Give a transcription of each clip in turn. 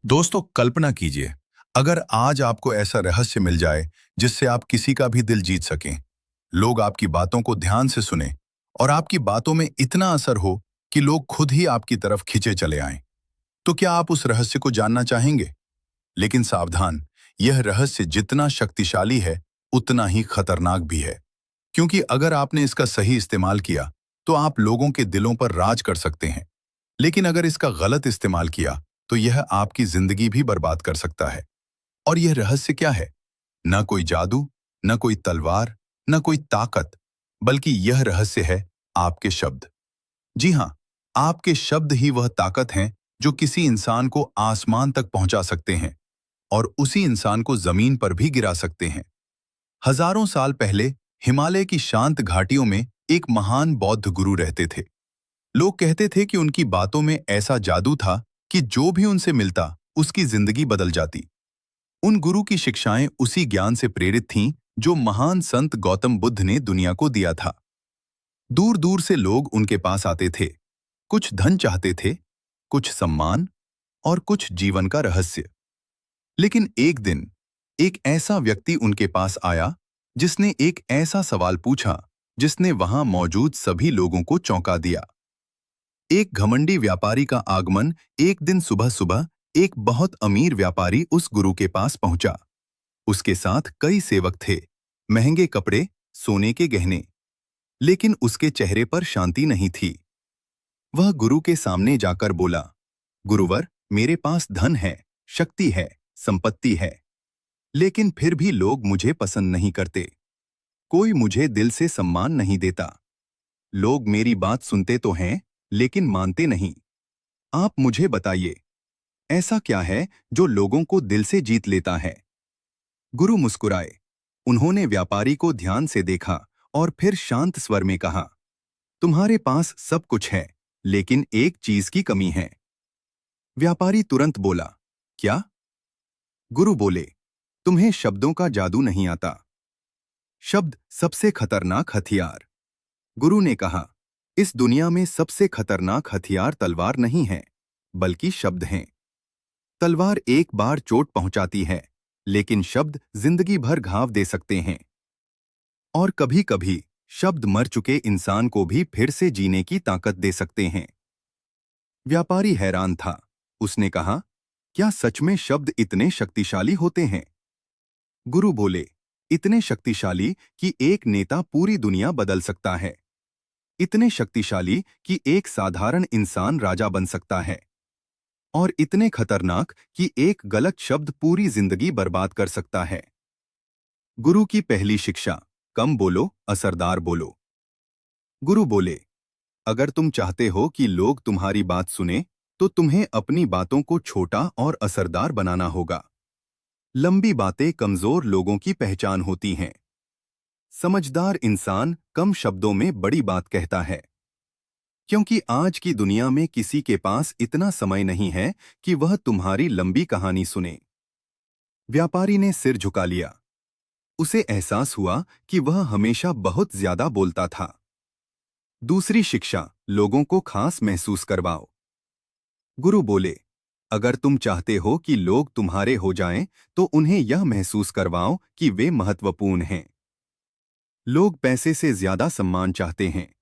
दोस्तों, कल्पना कीजिए, अगर आज आपको ऐसा रहस्य मिल जाए जिससे आप किसी का भी दिल जीत सकें, लोग आपकी बातों को ध्यान से सुने और आपकी बातों में इतना असर हो कि लोग खुद ही आपकी तरफ खिंचे चले आएं, तो क्या आप उस रहस्य को जानना चाहेंगे? लेकिन सावधान, यह रहस्य जितना शक्तिशाली है, उतना ही खतरनाक भी है। क्योंकि अगर आपने इसका सही इस्तेमाल किया, तो आप लोगों के दिलों पर राज कर सकते हैं। लेकिन अगर इसका गलत इस्तेमाल किया, तो यह आपकी जिंदगी भी बर्बाद कर सकता है। और यह रहस्य क्या है? न कोई जादू, न कोई तलवार, न कोई ताकत, बल्कि यह रहस्य है आपके शब्द। जी हाँ, आपके शब्द ही वह ताकत हैं जो किसी इंसान को आसमान तक पहुंचा सकते हैं और उसी इंसान को जमीन पर भी गिरा सकते हैं। हजारों साल पहले हिमालय की शांत घाटियों में एक महान बौद्ध गुरु रहते थे। लोग कहते थे कि उनकी बातों में ऐसा जादू था कि जो भी उनसे मिलता, उसकी जिंदगी बदल जाती। उन गुरु की शिक्षाएं उसी ज्ञान से प्रेरित थीं जो महान संत गौतम बुद्ध ने दुनिया को दिया था। दूर दूर से लोग उनके पास आते थे। कुछ धन चाहते थे, कुछ सम्मान और कुछ जीवन का रहस्य। लेकिन एक दिन एक ऐसा व्यक्ति उनके पास आया जिसने एक ऐसा सवाल पूछा जिसने वहां मौजूद सभी लोगों को चौंका दिया। एक घमंडी व्यापारी का आगमन। एक दिन सुबह सुबह एक बहुत अमीर व्यापारी उस गुरु के पास पहुंचा। उसके साथ कई सेवक थे, महंगे कपड़े, सोने के गहने। लेकिन उसके चेहरे पर शांति नहीं थी। वह गुरु के सामने जाकर बोला, गुरुवर, मेरे पास धन है, शक्ति है, संपत्ति है, लेकिन फिर भी लोग मुझे पसंद नहीं करते। कोई मुझे दिल से सम्मान नहीं देता। लोग मेरी बात सुनते तो हैं, लेकिन मानते नहीं। आप मुझे बताइए, ऐसा क्या है जो लोगों को दिल से जीत लेता है? गुरु मुस्कुराए। उन्होंने व्यापारी को ध्यान से देखा और फिर शांत स्वर में कहा, तुम्हारे पास सब कुछ है, लेकिन एक चीज की कमी है। व्यापारी तुरंत बोला, क्या? गुरु बोले, तुम्हें शब्दों का जादू नहीं आता। शब्द सबसे खतरनाक हथियार। गुरु ने कहा, इस दुनिया में सबसे खतरनाक हथियार तलवार नहीं है, बल्कि शब्द हैं। तलवार एक बार चोट पहुंचाती है, लेकिन शब्द जिंदगी भर घाव दे सकते हैं। और कभी-कभी शब्द मर चुके इंसान को भी फिर से जीने की ताकत दे सकते हैं। व्यापारी हैरान था। उसने कहा, क्या सच में शब्द इतने शक्तिशाली होते हैं? गुरु बोले, इतने शक्तिशाली कि एक नेता पूरी दुनिया बदल सकता है। इतने शक्तिशाली कि एक साधारण इंसान राजा बन सकता है। और इतने खतरनाक कि एक गलत शब्द पूरी जिंदगी बर्बाद कर सकता है। गुरु की पहली शिक्षा, कम बोलो, असरदार बोलो। गुरु बोले, अगर तुम चाहते हो कि लोग तुम्हारी बात सुने, तो तुम्हें अपनी बातों को छोटा और असरदार बनाना होगा। लंबी बातें कमजोर लोगों की पहचान होती हैं। समझदार इंसान कम शब्दों में बड़ी बात कहता है। क्योंकि आज की दुनिया में किसी के पास इतना समय नहीं है कि वह तुम्हारी लंबी कहानी सुने। व्यापारी ने सिर झुका लिया। उसे एहसास हुआ कि वह हमेशा बहुत ज्यादा बोलता था। दूसरी शिक्षा, लोगों को खास महसूस करवाओ। गुरु बोले, अगर तुम चाहते हो कि लोग तुम्हारे हो जाएं, तो उन्हें यह महसूस करवाओ कि वे महत्वपूर्ण हैं। लोग पैसे से ज्यादा सम्मान चाहते हैं।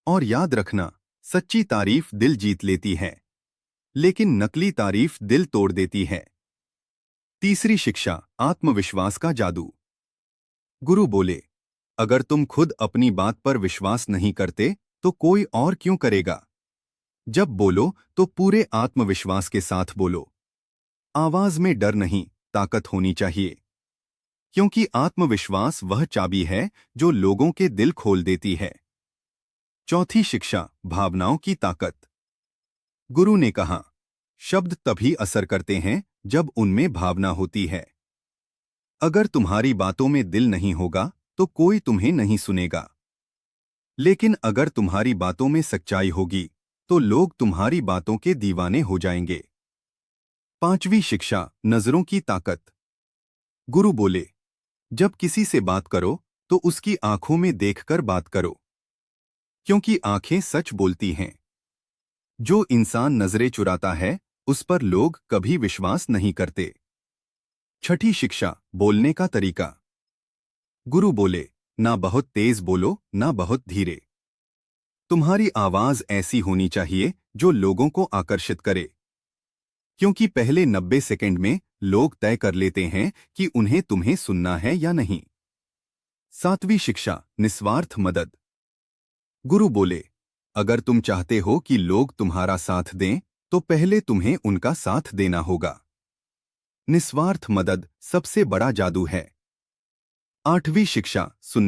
और याद रखना, सच्ची तारीफ दिल जीत लेती है, लेकिन नकली तारीफ दिल तोड़ देती है। तीसरी शिक्षा, आत्मविश्वास का जादू। गुरु बोले, अगर तुम खुद अपनी बात पर विश्वास नहीं करते, तो कोई और क्यों करेगा? जब बोलो तो पूरे आत्मविश्वास के साथ बोलो। आवाज में डर नहीं, ताकत होनी चाहिए। क्योंकि आत्मविश्वास वह चाबी है जो लोगों के दिल खोल देती है। चौथी शिक्षा, भावनाओं की ताकत। गुरु ने कहा, शब्द तभी असर करते हैं जब उनमें भावना होती है। अगर तुम्हारी बातों में दिल नहीं होगा, तो कोई तुम्हें नहीं सुनेगा। लेकिन अगर तुम्हारी बातों में सच्चाई होगी, तो लोग तुम्हारी बातों के दीवाने हो जाएंगे। पांचवी शिक्षा, नजरों की ताकत। गुरु बोले, जब किसी से बात करो, तो उसकी आंखों में देखकर बात करो। क्योंकि आंखें सच बोलती हैं। जो इंसान नजरें चुराता है, उस पर लोग कभी विश्वास नहीं करते। छठी शिक्षा, बोलने का तरीका। गुरु बोले, ना बहुत तेज बोलो, ना बहुत धीरे। तुम्हारी आवाज ऐसी होनी चाहिए जो लोगों को आकर्षित करे, क्योंकि पहले 90 सेकंड में लोग तय कर लेते हैं कि उन्हें तुम्हें सुनना है या नहीं। सातवीं शिक्षा, निस्वार्थ मदद। गुरु बोले, अगर तुम चाहते हो कि लोग तुम्हारा साथ दें, तो पहले तुम्हें उनका साथ देना होगा। निस्वार्थ मदद सबसे बड़ा जादू है। आठवीं शिक्षा, सुन